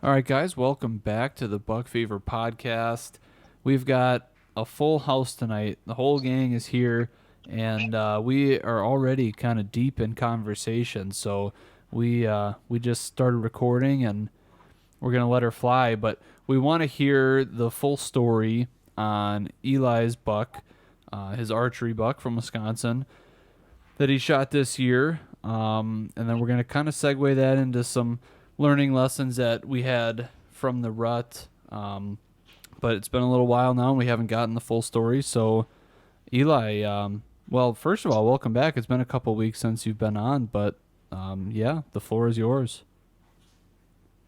All right, guys, welcome back to the Buck Fever podcast. We've got a full house tonight. The whole gang is here, and we are already kind of deep in conversation. So we just started recording, and we're gonna let her fly. But we want to hear the full story on Eli's buck, his archery buck from Wisconsin that he shot this year. And then we're going to kind of segue that into some learning lessons that we had from the rut. But it's been a little while now, and we haven't gotten the full story. So, Eli, well, first of all, welcome back. It's been a couple weeks since you've been on, but yeah, the floor is yours.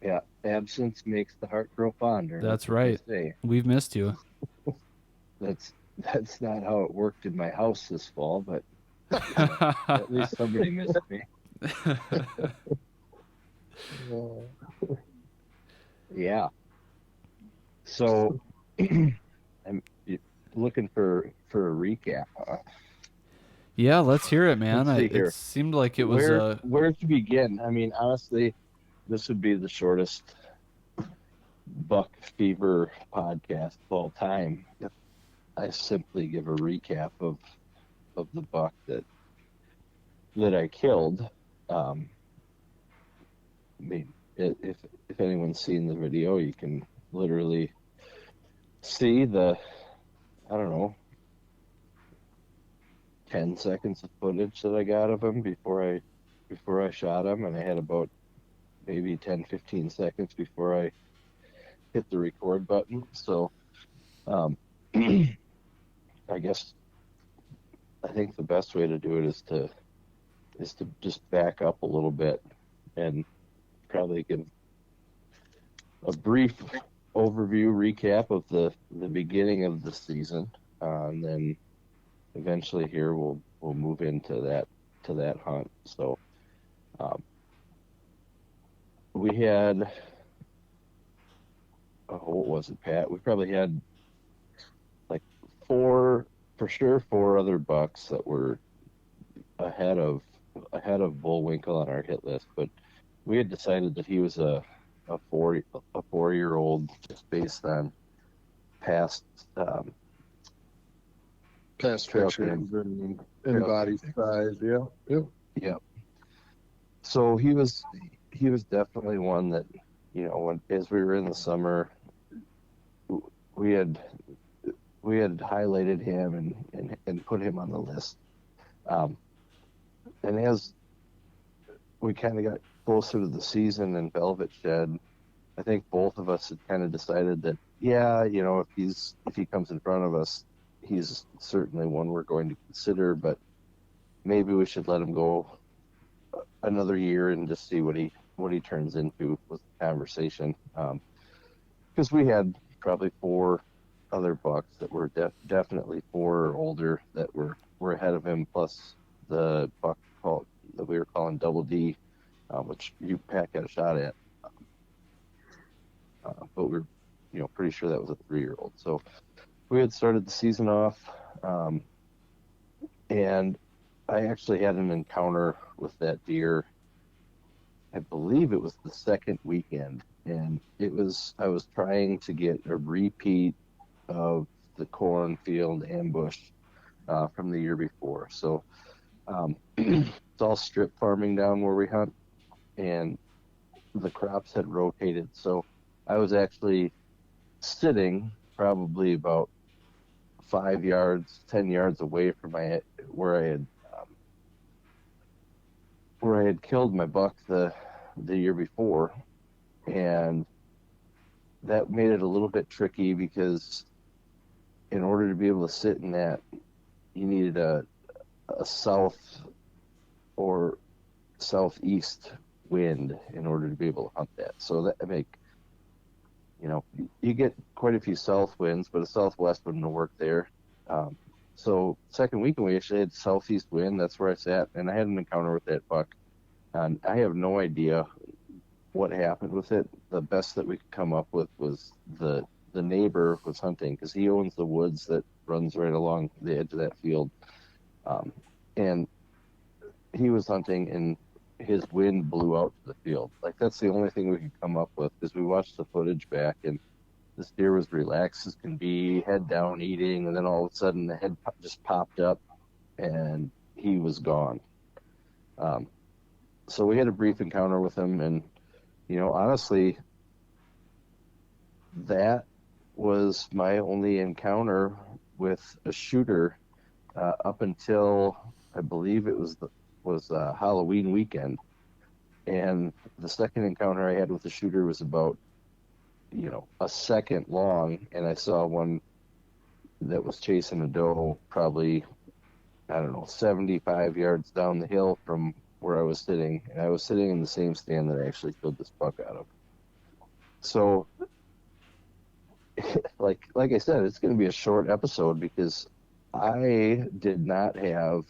Yeah, absence makes the heart grow fonder. That's That's what they right. say. We've missed you. That's not how it worked in my house this fall, but you know, at least somebody missed me. Uh, yeah. So I'm looking for a recap. Yeah, let's hear it, man. Let's see It here. seemed like it was Where to begin? I mean, honestly, this would be the shortest buck fever podcast of all time if I simply give a recap of the buck that I killed. I mean, if anyone's seen the video, you can literally see I don't know, 10 seconds of footage that I got of him before I shot him, and I had about maybe 10, 15 seconds before I hit the record button. So, um, I guess I think the best way to do it is to just back up a little bit and probably give a brief overview recap of the beginning of the season, and then eventually here we'll move into that hunt. So um, we had what was it, Pat? We probably had like four for sure, four other bucks that were ahead of ahead of Bullwinkle on our hit list, but we had decided that he was a 4 year old just based on past Past trail pictures cam and trail body cam. size. Yeah. Yep. Yeah. So he was definitely one that, when as we were in the summer, we had we had highlighted him and put him on the list. Um, and as we kind of got closer to the season and Velvet Shed, I think both of us had kind of decided that, yeah, if he comes in front of us, he's certainly one we're going to consider, but maybe we should let him go another year and just see what he turns into with the conversation. Because we had probably four other bucks that were definitely four or older that were ahead of him, plus the buck that we were calling Double D, which you Pat got a shot at, but we're pretty sure that was a 3 year old. So we had started the season off, um, and I actually had an encounter with that deer. I believe it was the second weekend, and I was trying to get a repeat of the cornfield ambush from the year before. So it's all strip farming down where we hunt, and the crops had rotated. So I was actually sitting probably about 5 yards, 10 yards away from where I had um, where I had killed my buck the year before, and that made it a little bit tricky because in order to be able to sit in that, you needed a south or southeast wind in order to be able to hunt that. So that make you get quite a few south winds, but a southwest wouldn't work there. Um, so second weekend we actually had southeast wind. That's where I sat, and I had an encounter with that buck, and I have no idea what happened with it. The best that we could come up with was the neighbor was hunting because he owns the woods that runs right along the edge of that field, um, and he was hunting, and his wind blew out to the field. Like, that's the only thing we could come up with, because we watched the footage back, and this deer was relaxed as can be, head down eating, and then all of a sudden the head just popped up and he was gone. Um, so we had a brief encounter with him, and honestly, that was my only encounter with a shooter up until I believe it was Halloween weekend. And the second encounter I had with the shooter was about a second long, and I saw one that was chasing a doe probably, I don't know, 75 yards down the hill from where I was sitting, and I was sitting in the same stand that I actually killed this buck out of. So, like I said, it's going to be a short episode because I did not have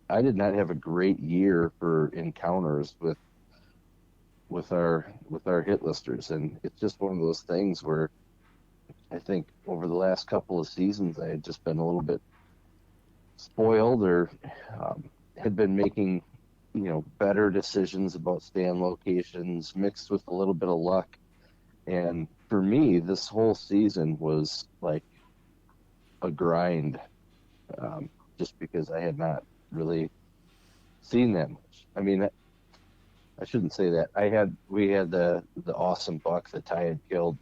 a great year for encounters with our hit listers, and it's just one of those things where I think over the last couple of seasons I had just been a little bit spoiled, or had been making better decisions about stand locations mixed with a little bit of luck. And for me, this whole season was like a grind, just because I had not really seen that much. I mean, I shouldn't say that. We had the awesome buck that Ty had killed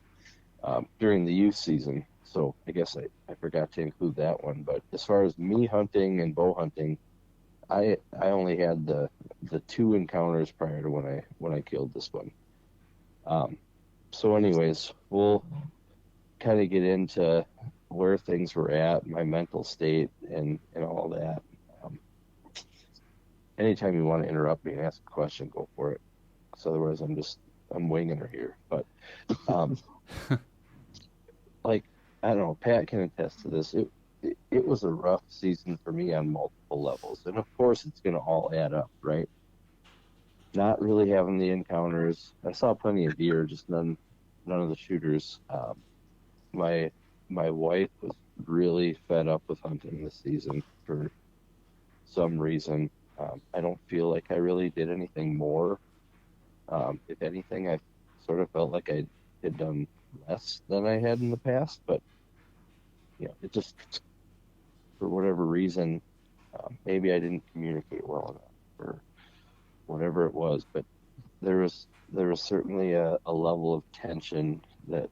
during the youth season, so I guess I forgot to include that one. But as far as me hunting and bow hunting, I only had the two encounters prior to when I killed this one. So anyways, we'll kind of get into where things were at, my mental state, and all that. Anytime you want to interrupt me and ask a question, go for it. Because otherwise, I'm winging her here. But like, I don't know, Pat can attest to this. It was a rough season for me on multiple levels, and of course, it's going to all add up, right? Not really having the encounters. I saw plenty of deer, just none of the shooters. My wife was really fed up with hunting this season for some reason. I don't feel like I really did anything more. If anything, I sort of felt like I had done less than I had in the past, but it just, for whatever reason, maybe I didn't communicate well enough, or whatever it was. But there was certainly a level of tension that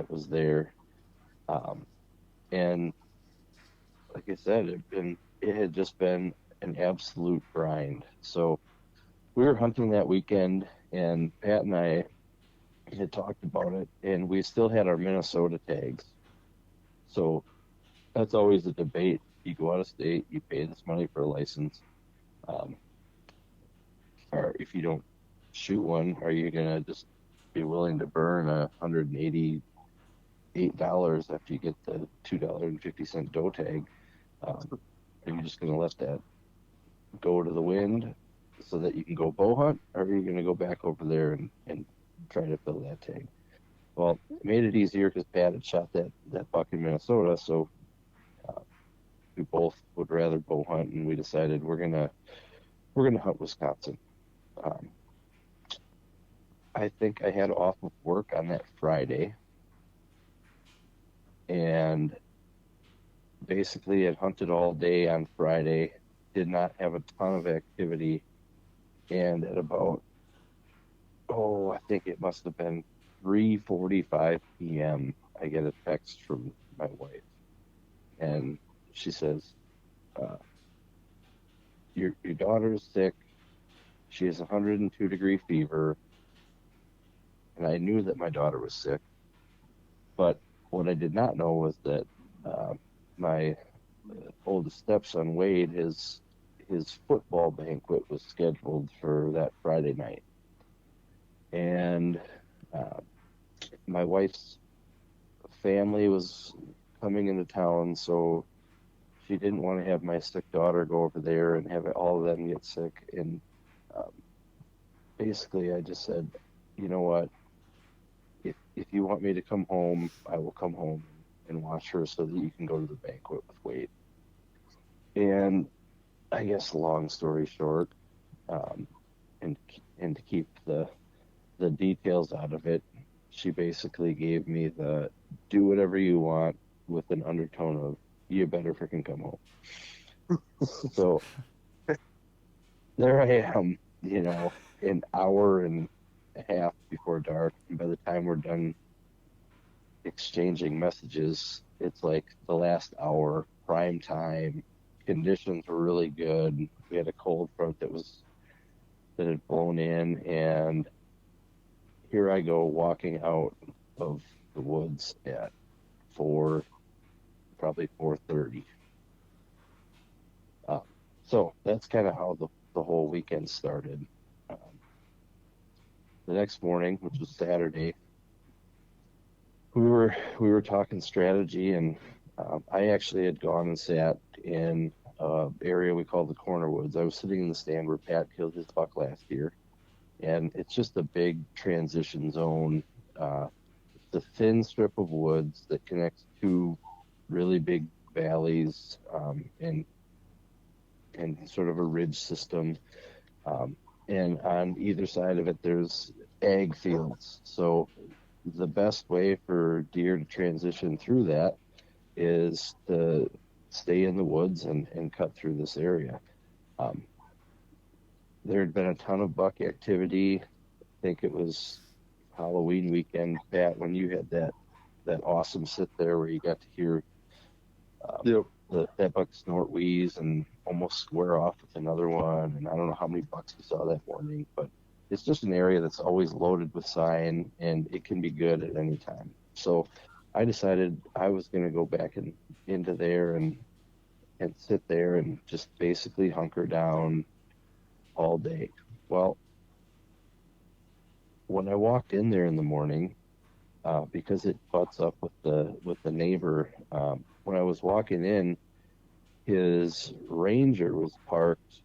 was there, and like I said, it had just been an absolute grind. So we were hunting that weekend, and Pat and I had talked about it, and we still had our Minnesota tags. So that's always a debate. You go out of state, you pay this money for a license, or if you don't shoot one, are you gonna just be willing to burn $188 after you get the $2.50 doe tag? Are you just gonna let that go to the wind so that you can go bow hunt, or are you gonna go back over there and try to fill that tag? Well, it made it easier because Pat had shot that buck in Minnesota, so we both would rather bow hunt, and we decided we're gonna hunt Wisconsin. I think I had off of work on that Friday, and basically had hunted all day on Friday, did not have a ton of activity, and at about, I think it must have been 3:45 p.m., I get a text from my wife, and she says, your daughter is sick. She has 102-degree fever. And I knew that my daughter was sick, but what I did not know was that my oldest stepson, Wade, his football banquet was scheduled for that Friday night. And my wife's family was coming into town, so she didn't want to have my sick daughter go over there and have all of them get sick. And basically, I just said, you know what? If you want me to come home, I will come home and watch her so that you can go to the banquet with Wade. And I guess, long story short, um, and to keep the details out of it, she basically gave me the do whatever you want with an undertone of you better freaking come home. So there I am, an hour and a half before dark. And by the time we're done exchanging messages, it's like the last hour, prime time. Conditions were really good. We had a cold front that had blown in, and here I go walking out of the woods at probably 4:30. Uh, so that's kind of how the whole weekend started. Um, the next morning, which was Saturday, we were talking strategy, and I actually had gone and sat in an area we call the Corner Woods. I was sitting in the stand where Pat killed his buck last year, and it's just a big transition zone. It's a thin strip of woods that connects two really big valleys, and sort of a ridge system. Um, and on either side of it, there's ag fields. So the best way for deer to transition through that is to stay in the woods and cut through this area. Um, there had been a ton of buck activity. I think it was Halloween weekend, Pat, when you had that awesome sit there where you got to hear Yep. that buck snort wheeze and almost square off with another one. And I don't know how many bucks you saw that morning, but it's just an area that's always loaded with sign, and it can be good at any time. So I decided I was going to go back into there and sit there and just basically hunker down all day. Well, when I walked in there in the morning, because it butts up with the neighbor, when I was walking in, his Ranger was parked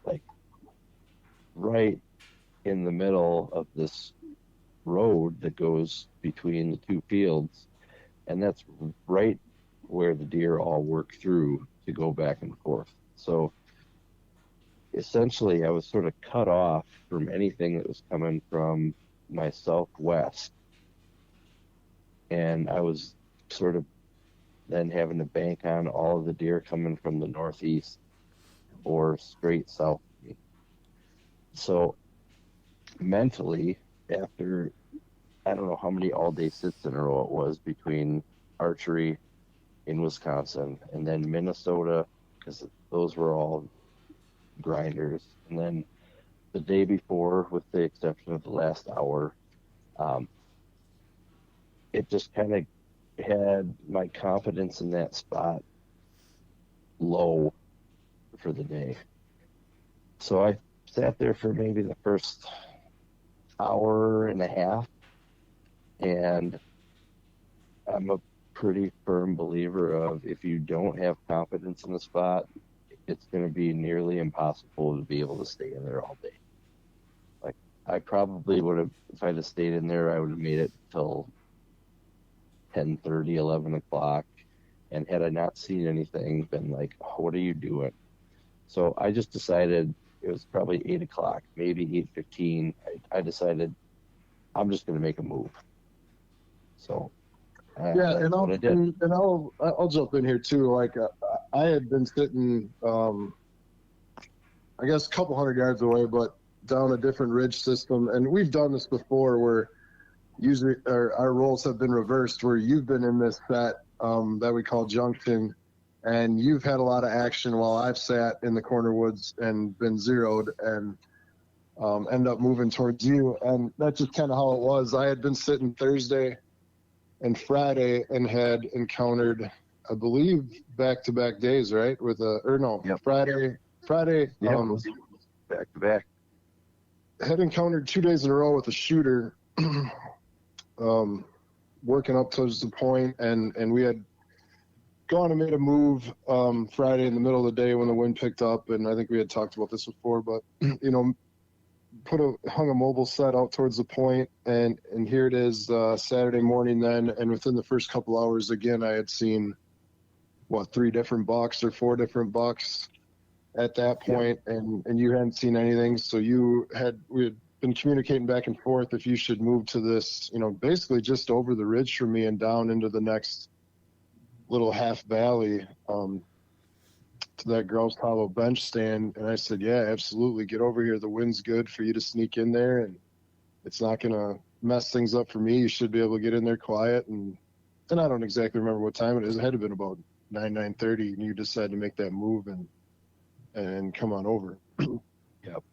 like right in the middle of this road that goes between the two fields, and that's right where the deer all work through to go back and forth. So essentially, I was sort of cut off from anything that was coming from my southwest, and I was sort of then having to bank on all of the deer coming from the northeast or straight south of me. So mentally, after I don't know how many all day sits in a row it was between archery in Wisconsin and then Minnesota, because those were all grinders, and then the day before, with the exception of the last hour, um, it just kind of had my confidence in that spot low for the day. So I sat there for maybe the first hour and a half, and I'm a pretty firm believer of if you don't have confidence in a spot, it's going to be nearly impossible to be able to stay in there all day. Like, I probably would have, if I'd have stayed in there, I would have made it till 10:30, 11 o'clock. And had I not seen anything, been like, oh, what are you doing? So I just decided, it was probably 8 o'clock, maybe 8:15. I decided I'm just going to make a move. So Yeah, that's and what I did. I'll jump in here too. Like I had been sitting, I guess a couple hundred yards away, but down a different ridge system, and we've done this before where usually our roles have been reversed, where you've been in this set that we call junction, and you've had a lot of action while I've sat in the corner woods and been zeroed and end up moving towards you. And that's just kind of how it was. I had been sitting Thursday and Friday and had encountered, I believe, back-to-back days, right? Yep. Friday, Yeah, it was back to back. had encountered 2 days in a row with a shooter, working up towards the point, and we had gone and made a move Friday in the middle of the day when the wind picked up, and I think we had talked about this before, but hung a mobile set out towards the point, and here it is Saturday morning then, and within the first couple hours, again, I had seen 3 different bucks or 4 different bucks, at that point, and you hadn't seen anything, so we had been communicating back and forth if you should move to this, basically just over the ridge from me and down into the next little half valley, to that Grouse Hollow bench stand. And I said, yeah, absolutely, get over here. The wind's good for you to sneak in there, and it's not gonna mess things up for me. You should be able to get in there quiet. And I don't exactly remember what time it is. It had to have been about 9:30, and you decided to make that move and come on over. Yep.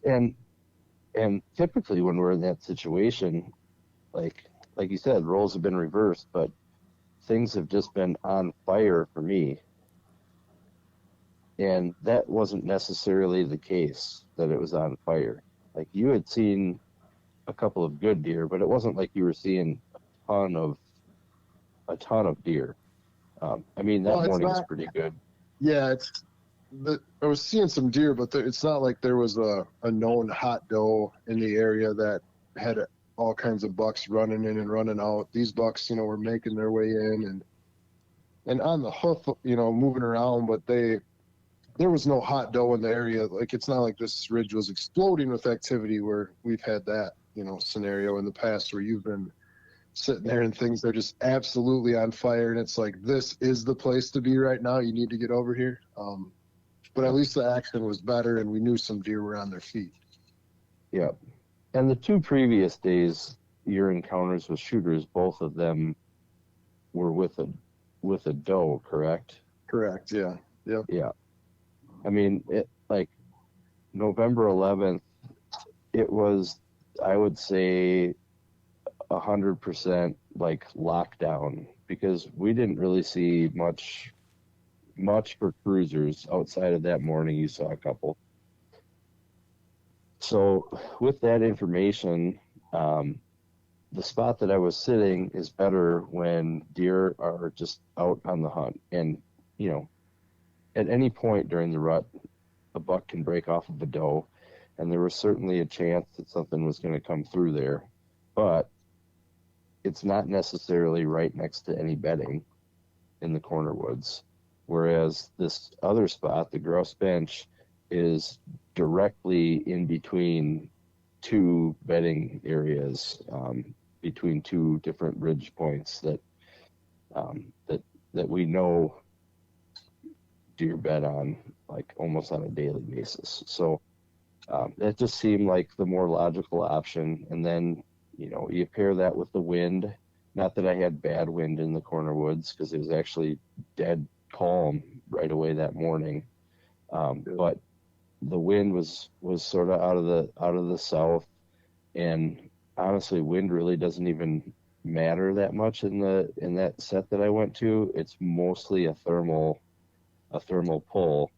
And typically when we're in that situation, like you said, roles have been reversed, but things have just been on fire for me. And that wasn't necessarily the case, that it was on fire. Like, you had seen a couple of good deer, but it wasn't like you were seeing a ton of deer. I mean, that morning was pretty good. Yeah, I was seeing some deer, but it's not like there was a known hot doe in the area that had all kinds of bucks running in and running out. These bucks, were making their way in and on the hoof, moving around, but there was no hot doe in the area. Like, it's not like this ridge was exploding with activity where we've had that, scenario in the past where you've been sitting there and things are just absolutely on fire. And it's like, this is the place to be right now. You need to get over here. But at least the action was better, and we knew some deer were on their feet. Yeah. And the 2 previous days, your encounters with shooters, both of them were with a doe, correct? Correct. Yeah. Yep. Yeah. I mean, November 11th, it was, I would say, 100% like lockdown, because we didn't really see much for cruisers outside of that morning. You saw a couple. So with that information, the spot that I was sitting is better when deer are just out on the hunt. And, at any point during the rut, a buck can break off of a doe, and there was certainly a chance that something was going to come through there. But it's not necessarily right next to any bedding in the corner woods. Whereas this other spot, the Grouse Bench, is directly in between 2 bedding areas, between 2 different ridge points that we know deer bed on, like, almost on a daily basis. So that just seemed like the more logical option. And then, you pair that with the wind. Not that I had bad wind in the corner woods, because it was actually dead calm right away that morning. But the wind was sort of out of the south, and honestly, wind really doesn't even matter that much in that set that I went to. It's mostly a thermal pull.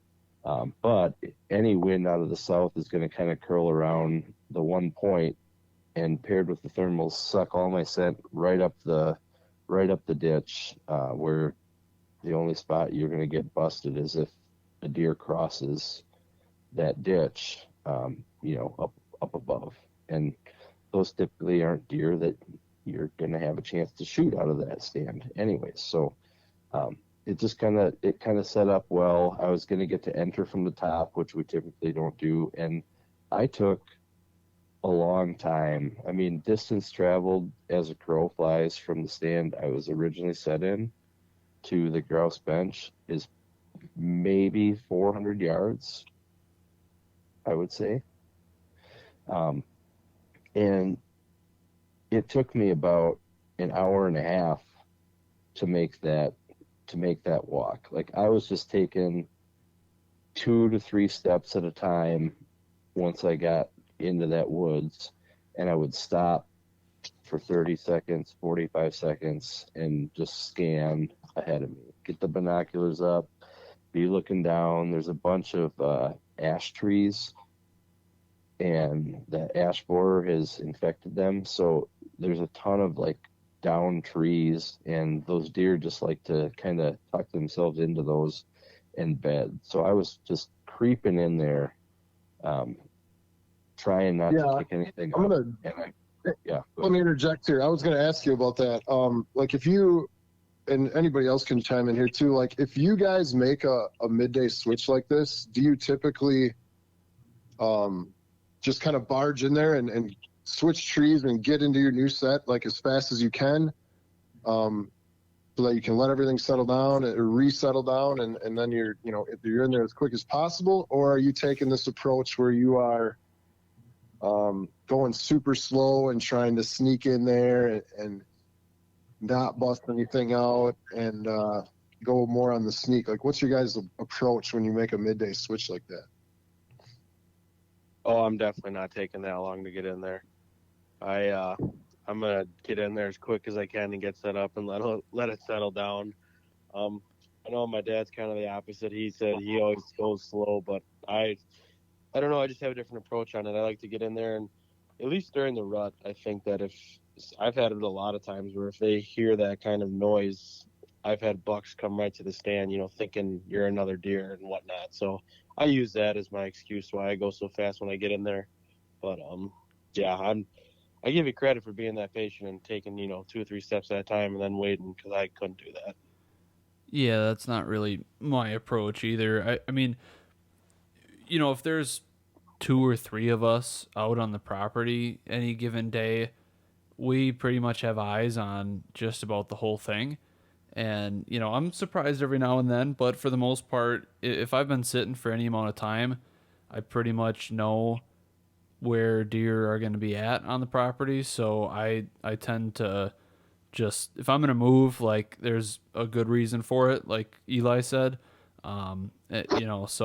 But any wind out of the south is going to kind of curl around the one point, and paired with the thermals, suck all my scent right up the ditch, where the only spot you're going to get busted is if a deer crosses that ditch, up above. And those typically aren't deer that you're going to have a chance to shoot out of that stand anyways. So it just kind of set up well. I was going to get to enter from the top, which we typically don't do. And I took a long time. I mean, distance traveled as a crow flies from the stand I was originally set in to the Grouse Bench is maybe 400 yards, I would say. And it took me about an hour and a half to make that walk. Like, I was just taking 2 to 3 steps at a time once I got into that woods, and I would stop for 30 seconds, 45 seconds, and just scan ahead of me. Get the binoculars up, be looking down. There's a bunch of ash trees, and the ash borer has infected them. So there's a ton of down trees, and those deer just like to kind of tuck themselves into those and bed. So I was just creeping in there, trying not to kick anything up. Let me interject here. I was going to ask you about that. and anybody else can chime in here too. Like, if you guys make a midday switch like this, do you typically just kind of barge in there and switch trees and get into your new set like as fast as you can, so that you can let everything settle down or resettle down, and then you're in there as quick as possible? Or are you taking this approach where you are going super slow and trying to sneak in there and not bust anything out and go more on the sneak? Like, what's your guys' approach when you make a midday switch like that? Oh, I'm definitely not taking that long to get in there. I'm gonna get in there as quick as I can and get set up and let it settle down. I know my dad's kind of the opposite. He said he always goes slow, but I don't know. I just have a different approach on it. I like to get in there, and at least during the rut, I think that if I've had it a lot of times where if they hear that kind of noise, I've had bucks come right to the stand, thinking you're another deer and whatnot. So I use that as my excuse why I go so fast when I get in there. But yeah, I give you credit for being that patient and taking 2 or 3 steps at a time and then waiting, because I couldn't do that. Yeah, that's not really my approach either. I mean, if there's 2 or 3 of us out on the property any given day, we pretty much have eyes on just about the whole thing. And, I'm surprised every now and then, but for the most part, if I've been sitting for any amount of time, I pretty much know where deer are going to be at on the property. So I tend to just, if I'm going to move, like, there's a good reason for it, like Eli said, so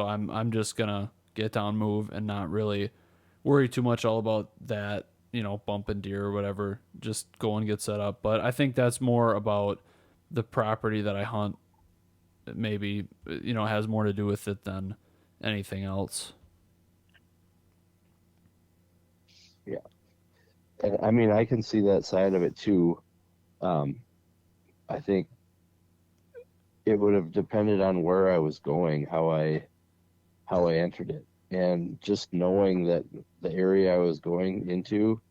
I'm just going to get down, move, and not really worry too much all about that, bumping deer or whatever, just go and get set up. But I think that's more about the property that I hunt, maybe, has more to do with it than anything else. Yeah. And I mean, I can see that side of it too. I think it would have depended on where I was going, how I entered it. And just knowing that the area I was going into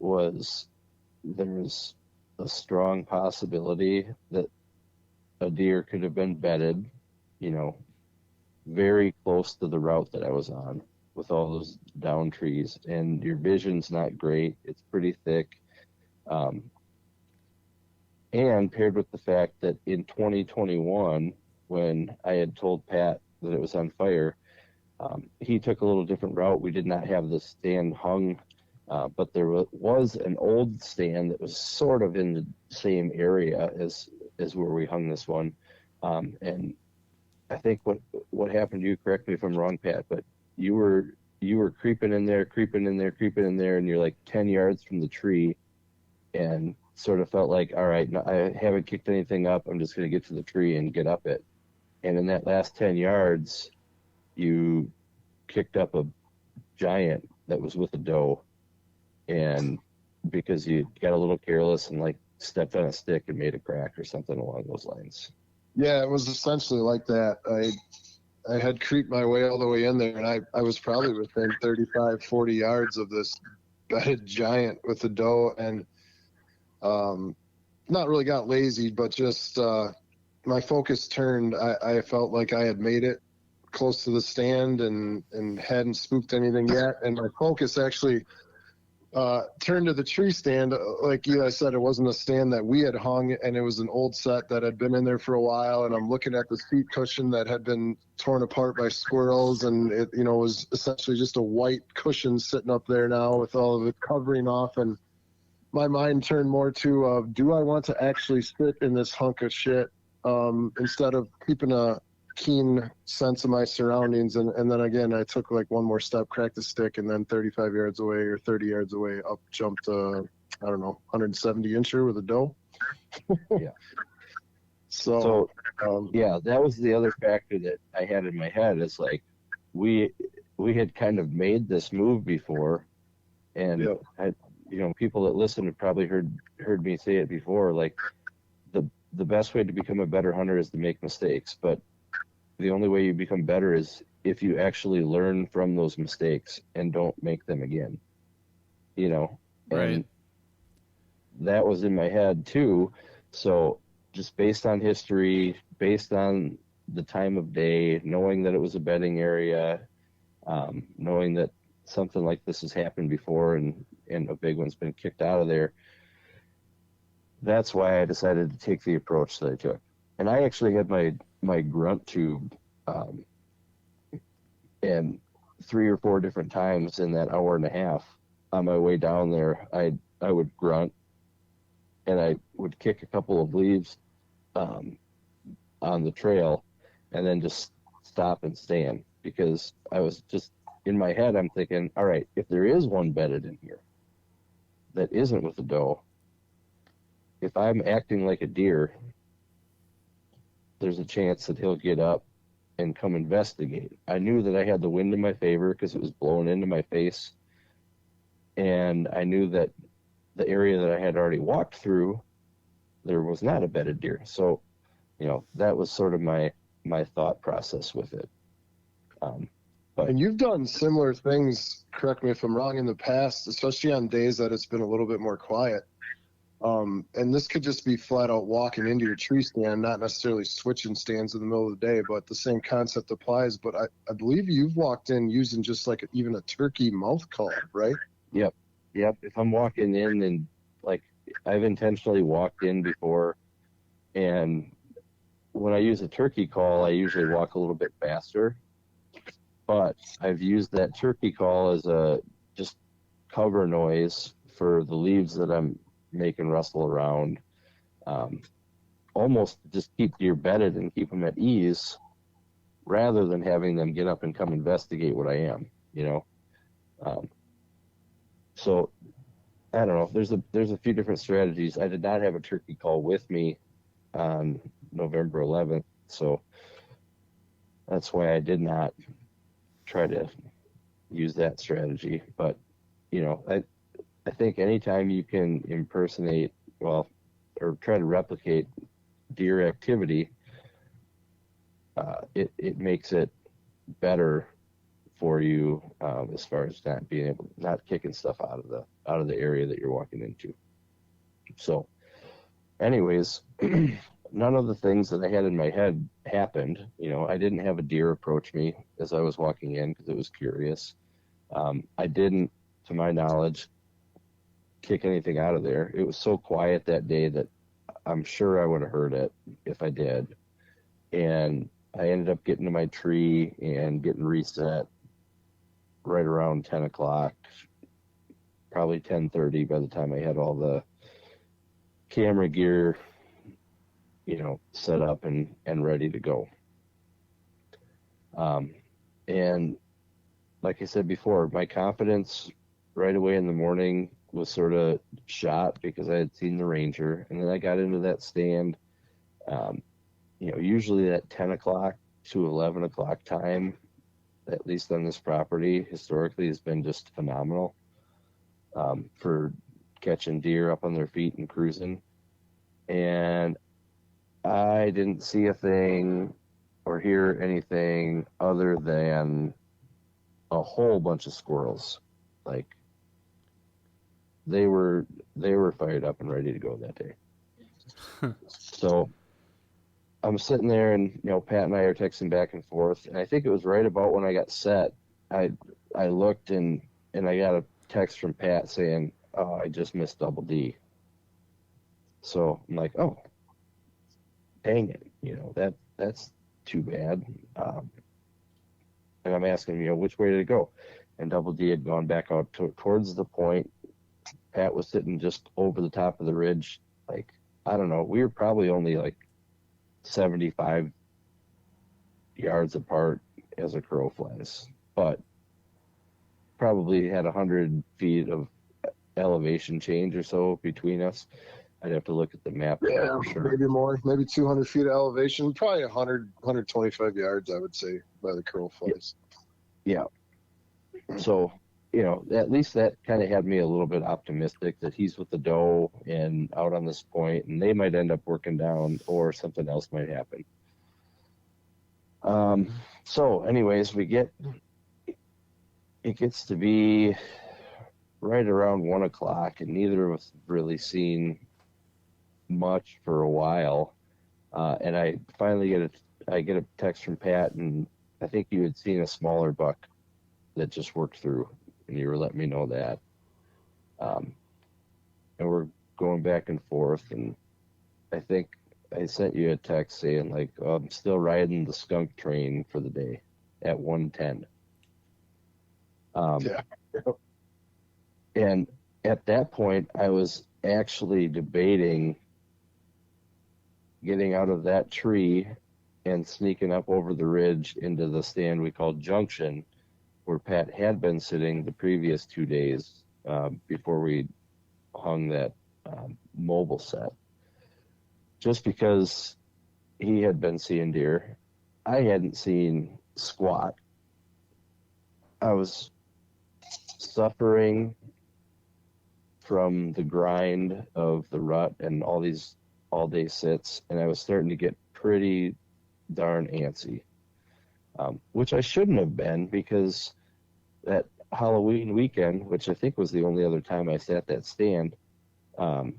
there's a strong possibility that a deer could have been bedded, very close to the route that I was on with all those down trees, and your vision's not great. It's pretty thick. And paired with the fact that in 2021, when I had told Pat that it was on fire, he took a little different route. We did not have the stand hung, but there was an old stand that was sort of in the same area as where we hung this one. And I think what happened to you, correct me if I'm wrong, Pat, but you were creeping in there, and you're like 10 yards from the tree, and sort of felt like, all right, no, I haven't kicked anything up. I'm just going to get to the tree and get up it. And in that last 10 yards, you kicked up a giant that was with a doe, and because you got a little careless and like stepped on a stick and made a crack or something along those lines. Yeah, it was essentially like that. I had creeped my way all the way in there, and I was probably within 35, 40 yards of this bedded giant with a doe, and not really got lazy, but just my focus turned. I felt like I had made it close to the stand and hadn't spooked anything yet, and my focus actually turned to the tree stand. Like Eli said, it wasn't a stand that we had hung, and it was an old set that had been in there for a while, and I'm looking at the seat cushion that had been torn apart by squirrels, and it was essentially just a white cushion sitting up there now with all of it covering off, and my mind turned more to do I want to actually sit in this hunk of shit instead of keeping a keen sense of my surroundings. And then again, I took like one more step, cracked the stick, and then 35 yards away or 30 yards away up jumped I don't know, 170 incher with a doe. Yeah. So yeah, that was the other factor that I had in my head. Is like we had kind of made this move before, and people that listen have probably heard me say it before. Like the best way to become a better hunter is to make mistakes, but the only way you become better is if you actually learn from those mistakes and don't make them again. Right. And that was in my head too. So just based on history, based on the time of day, knowing that it was a bedding area, knowing that something like this has happened before and a big one's been kicked out of there. That's why I decided to take the approach that I took. And I actually had my grunt tube, and 3 or 4 different times in that hour and a half on my way down there, I would grunt, and I would kick a couple of leaves on the trail, and then just stop and stand, because I was just in my head, I'm thinking, all right, if there is one bedded in here that isn't with a doe, if I'm acting like a deer, there's a chance that he'll get up and come investigate. I knew that I had the wind in my favor because it was blowing into my face, and I knew that the area that I had already walked through, there was not a bedded deer. So, that was sort of my thought process with it. And you've done similar things, correct me if I'm wrong, in the past, especially on days that it's been a little bit more quiet. And this could just be flat out walking into your tree stand, not necessarily switching stands in the middle of the day, but the same concept applies. But I believe you've walked in using just like even a turkey mouth call, right? Yep. If I'm walking in, and like I've intentionally walked in before, and when I use a turkey call, I usually walk a little bit faster. But I've used that turkey call as a just cover noise for the leaves that I'm making rustle around. Almost just keep deer bedded and keep them at ease, rather than having them get up and come investigate what I am. So I don't know. There's a few different strategies. I did not have a turkey call with me on November 11th, so that's why I did not try to use that strategy. But I think anytime you can impersonate, or try to replicate deer activity, it makes it better for you, as far as not kicking stuff out of the area that you're walking into. So, anyways, none of the things that I had in my head happened. I didn't have a deer approach me as I was walking in because it was curious. I didn't, to my knowledge, kick anything out of there. It was so quiet that day that I'm sure I would have heard it if I did. And I ended up getting to my tree and getting reset right around 10 o'clock, probably 10:30 by the time I had all the camera gear, set up and ready to go. And like I said before, my confidence right away in the morning was sort of shot because I had seen the ranger, and then I got into that stand. Usually that 10 o'clock to 11 o'clock time, at least on this property, historically has been just phenomenal, for catching deer up on their feet and cruising. And I didn't see a thing or hear anything other than a whole bunch of squirrels. Like, they were fired up and ready to go that day. So I'm sitting there, and Pat and I are texting back and forth, and I think it was right about when I got set, I looked and I got a text from Pat saying, "Oh, I just missed Double D." So I'm like, "Oh, dang it, that's too bad." And I'm asking, which way did it go? And Double D had gone back out towards the point. Pat was sitting just over the top of the ridge. Like, I don't know, we were probably only like 75 yards apart as a crow flies, but probably had 100 feet of elevation change or so between us. I'd have to look at the map. Yeah, for sure. maybe more, maybe 200 feet of elevation, probably 100, 125 yards, I would say, by the crow flies. Yeah. So, at least that kind of had me a little bit optimistic that he's with the doe and out on this point, and they might end up working down, or something else might happen. So anyways, it gets to be right around 1 o'clock, and neither of us really seen much for a while. And I finally get a text from Pat, and I think you had seen a smaller buck that just worked through, and you were letting me know that. And we're going back and forth, and I think I sent you a text saying like, oh, I'm still riding the skunk train for the day at 110. Yeah. And at that point, I was actually debating getting out of that tree and sneaking up over the ridge into the stand we called Junction, where Pat had been sitting the previous 2 days before we hung that mobile set. Just because he had been seeing deer, I hadn't seen squat. I was suffering from the grind of the rut and all these all-day sits, and I was starting to get pretty darn antsy, which I shouldn't have been, because that Halloween weekend, which I think was the only other time I sat that stand, and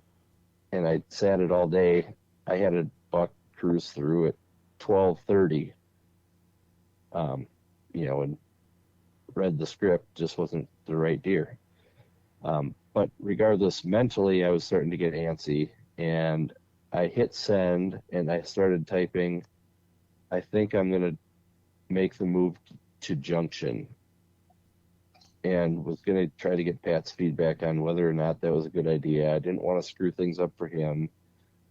I sat it all day, I had a buck cruise through at 12:30, and read the script, just wasn't the right deer. But regardless, mentally, I was starting to get antsy, and I hit send, and I started typing, I think I'm going to make the move to Junction, and was going to try to get Pat's feedback on whether or not that was a good idea. I didn't want to screw things up for him.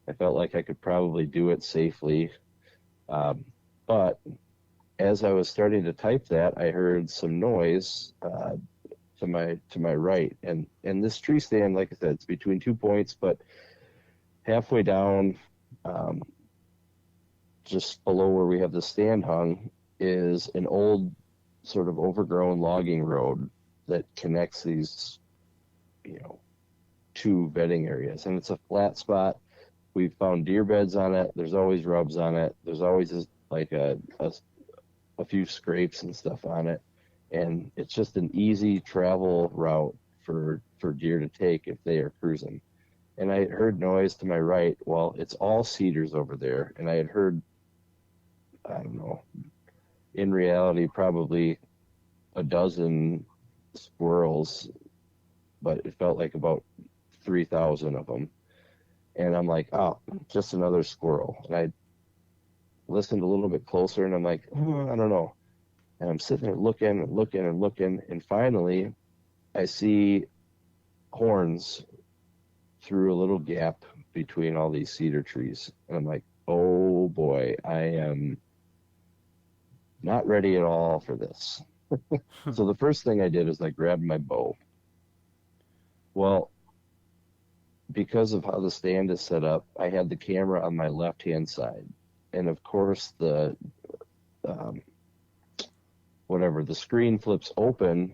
I felt like I could probably do it safely. But as I was starting to type that, I heard some noise to my right, and this tree stand, like I said, it's between 2 points, but halfway down, just below where we have the stand hung, is an old sort of overgrown logging road that connects these, two bedding areas, and it's a flat spot. We've found deer beds on it. There's always rubs on it. There's always like a few scrapes and stuff on it, and it's just an easy travel route for deer to take if they are cruising. And I heard noise to my right. Well, it's all cedars over there, and I had heard, I don't know, in reality probably a dozen squirrels, but it felt like about 3,000 of them. And I'm like, oh, just another squirrel. And I listened a little bit closer, and I'm like, I don't know. And I'm sitting there looking and looking and looking, and finally I see horns through a little gap between all these cedar trees. And I'm like, oh boy, I am not ready at all for this. So the first thing I did is I grabbed my bow. Well, because of how the stand is set up, I had the camera on my left-hand side. And of course, the screen flips open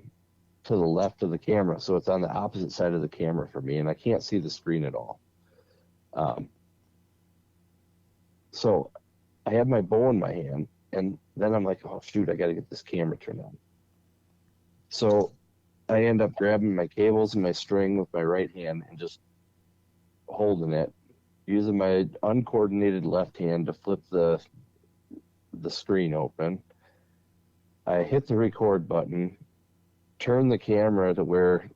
to the left of the camera. So it's on the opposite side of the camera for me, and I can't see the screen at all. So I have my bow in my hand, and then I'm like, oh, shoot, I got to get this camera turned on. So I end up grabbing my cables and my string with my right hand and just holding it, using my uncoordinated left hand to flip the screen open. I hit the record button, turn the camera to where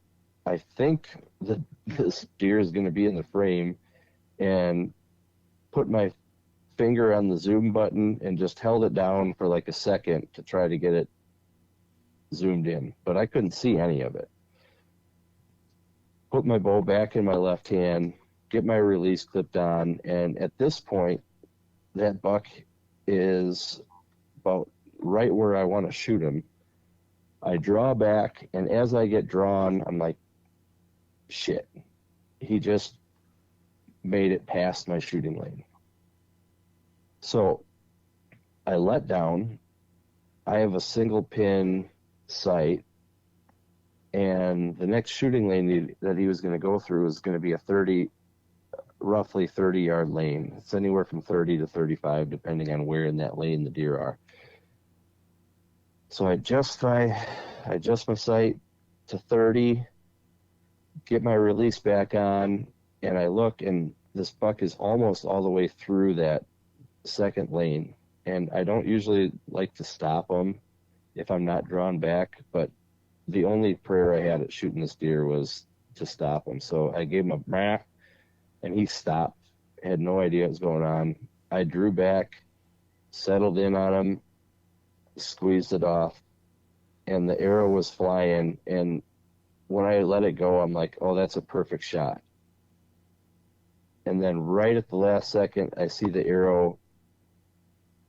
I think that this deer is going to be in the frame, and put my finger on the zoom button and just held it down for like a second to try to get it zoomed in, but I couldn't see any of it. Put my bow back in my left hand, get my release clipped on, and at this point, that buck is about right where I want to shoot him. I draw back, and as I get drawn, I'm like, shit, he just made it past my shooting lane. So I let down. I have a single pin sight, and the next shooting lane that he was going to go through is going to be a roughly 30-yard lane. It's anywhere from 30 to 35, depending on where in that lane the deer are. So I adjust my sight to 30, get my release back on, and I look, and this buck is almost all the way through that second lane, and I don't usually like to stop them if I'm not drawn back, but the only prayer I had at shooting this deer was to stop him. So I gave him a meh, and he stopped. Had no idea what was going on. I drew back, settled in on him, squeezed it off, and the arrow was flying. And when I let it go, I'm like, oh, that's a perfect shot. And then right at the last second, I see the arrow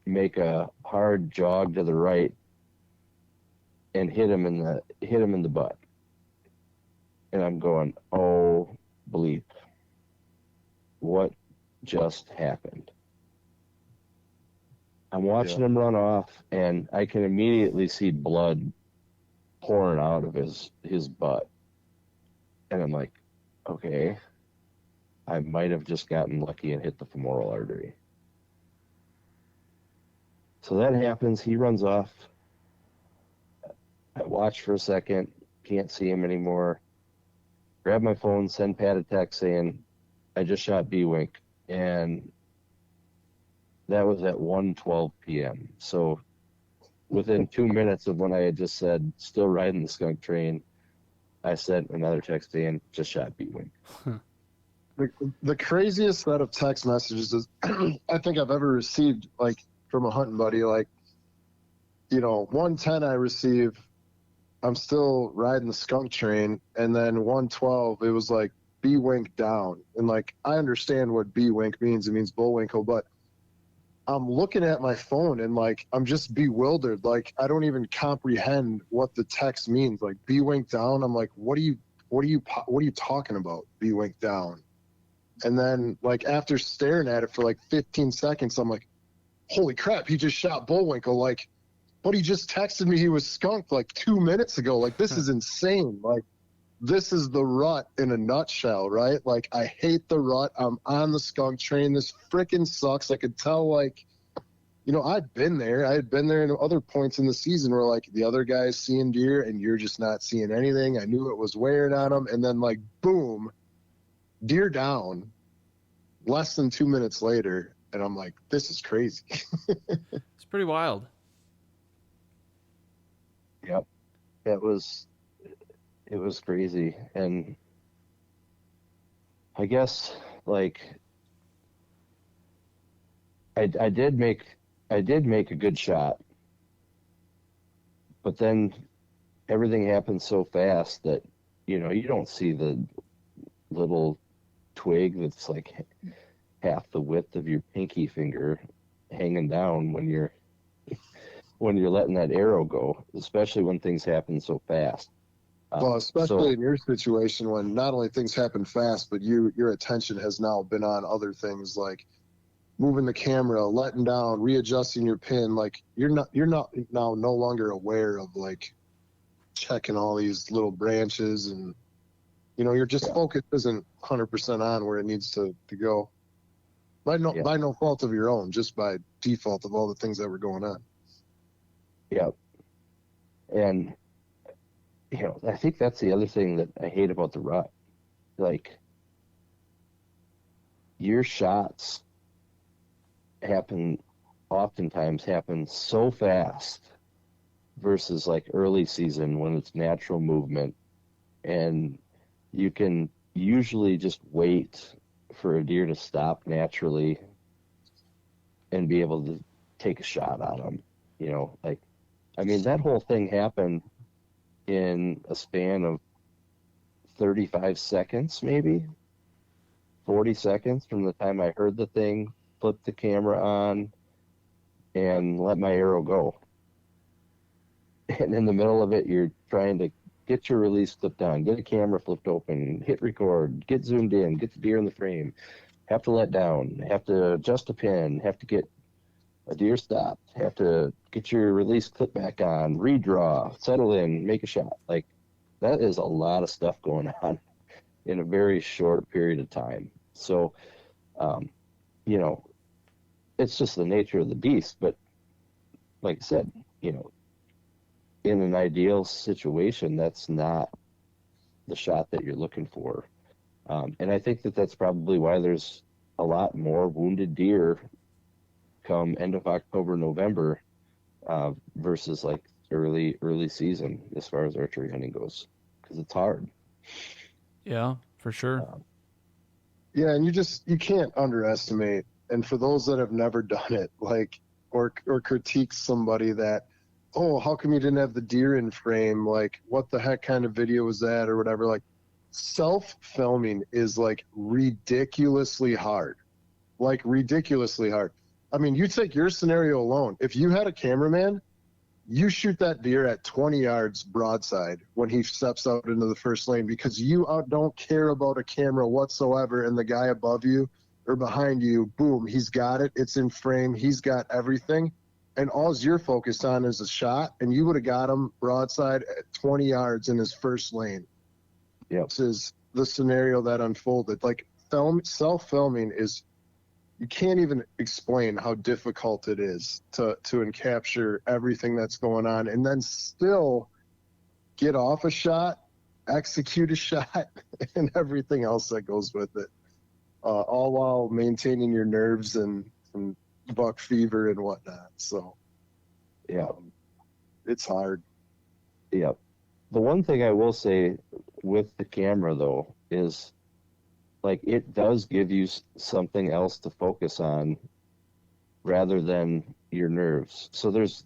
make a hard jog to the right and hit him in the butt. And I'm going, oh, bleep. What just happened? I'm watching him run off, and I can immediately see blood pouring out of his butt. And I'm like, okay, I might have just gotten lucky and hit the femoral artery. So that happens. He runs off. I watch for a second, can't see him anymore. Grab my phone, send Pat a text saying, I just shot B-Wink. And that was at 1:12 p.m. So within 2 minutes of when I had just said, still riding the skunk train, I sent another text saying, just shot B-Wink. The craziest set of text messages is I think I've ever received, like, from a hunting buddy. Like, 110 I receive, I'm still riding the skunk train, and then 112 it was like B-Wink down. And like, I understand what B-Wink means. It means Bullwinkle, but I'm looking at my phone and like, I'm just bewildered. Like, I don't even comprehend what the text means. Like, B-Wink down. I'm like, what are you talking about? B-Wink down. And then like, after staring at it for like 15 seconds, I'm like, holy crap, he just shot Bullwinkle. Like, but he just texted me he was skunked like 2 minutes ago. Like, this is insane. Like, this is the rut in a nutshell, right? Like, I hate the rut. I'm on the skunk train. This freaking sucks. I could tell, like, I'd been there. I had been there in other points in the season where, like, the other guy's seeing deer and you're just not seeing anything. I knew it was wearing on him. And then, like, boom, deer down less than 2 minutes later. And I'm like, this is crazy. It's pretty wild. Yep. It was crazy. And I guess, like, I did make a good shot, but then everything happened so fast that you don't see the little twig that's like half the width of your pinky finger hanging down when you're letting that arrow go, especially when things happen so fast. Well, especially in your situation when not only things happen fast, but your attention has now been on other things like moving the camera, letting down, readjusting your pin. Like, you're not now no longer aware of like checking all these little branches, and your just focus isn't 100% on where it needs to go. By no fault of your own, just by default of all the things that were going on. Yeah. And I think that's the other thing that I hate about the rut. Like, your shots oftentimes happen so fast versus like early season when it's natural movement, and you can usually just wait for a deer to stop naturally and be able to take a shot at them. Like, I mean, that whole thing happened in a span of 35 seconds, maybe 40 seconds from the time I heard the thing, flipped the camera on, and let my arrow go. And in the middle of it, you're trying to get your release flipped on, get a camera flipped open, hit record, get zoomed in, get the deer in the frame, have to let down, have to adjust a pin, have to get a deer stopped, have to get your release clip back on, redraw, settle in, make a shot. Like, that is a lot of stuff going on in a very short period of time. So, it's just the nature of the beast. But like I said, in an ideal situation, that's not the shot that you're looking for. And I think that that's probably why there's a lot more wounded deer come end of October, November, versus like early season as far as archery hunting goes, because it's hard. Yeah, for sure. Yeah, and you can't underestimate. And for those that have never done it, like or critique somebody that, oh, how come you didn't have the deer in frame? Like, what the heck kind of video was that, or whatever? Like, self-filming is like ridiculously hard. Like ridiculously hard. I mean, you take your scenario alone. If you had a cameraman, you shoot that deer at 20 yards broadside when he steps out into the first lane, because you don't care about a camera whatsoever, and the guy above you or behind you, boom, he's got it. It's in frame. He's got everything. And all you're focused on is a shot, and you would have got him broadside at 20 yards in his first lane. Yep. This is the scenario that unfolded. Like, self-filming is, you can't even explain how difficult it is to capture everything that's going on, and then still get off a shot, execute a shot, and everything else that goes with it, all while maintaining your nerves and buck fever and whatnot. So, Yeah. It's hard. Yeah. The one thing I will say with the camera, though, is like it does give you something else to focus on rather than your nerves. So there's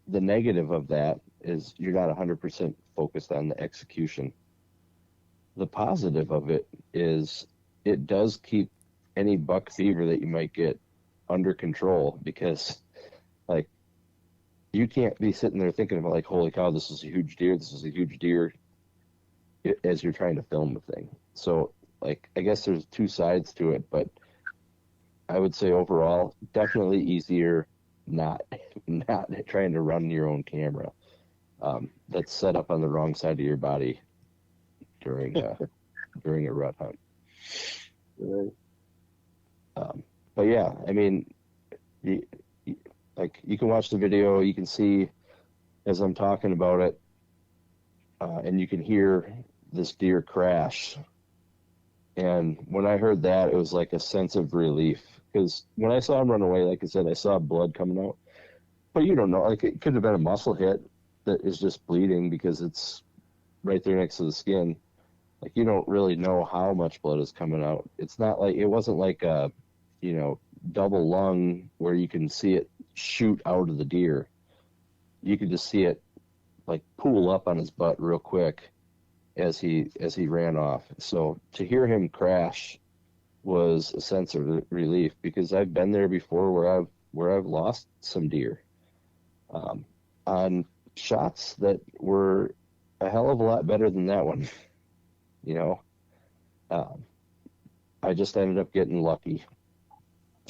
the negative of that is you're not 100% focused on the execution. The positive of it is it does keep any buck fever that you might get under control, because like you can't be sitting there thinking about like, holy cow, this is a huge deer, as you're trying to film the thing. So like, I guess there's two sides to it, but I would say overall, definitely easier not trying to run your own camera. That's set up on the wrong side of your body during a rut hunt. Right. But yeah, I mean, like you can watch the video, you can see as I'm talking about it, and you can hear this deer crash. And when I heard that, it was like a sense of relief, because when I saw him run away, like I said, I saw blood coming out, but you don't know, like it could have been a muscle hit that is just bleeding because it's right there next to the skin. Like you don't really know how much blood is coming out. It's not like, it wasn't like a, double lung where you can see it shoot out of the deer. You could just see it like pool up on his butt real quick as he ran off. So to hear him crash was a sense of relief, because I've been there before where I've lost some deer on shots that were a hell of a lot better than that one. I just ended up getting lucky.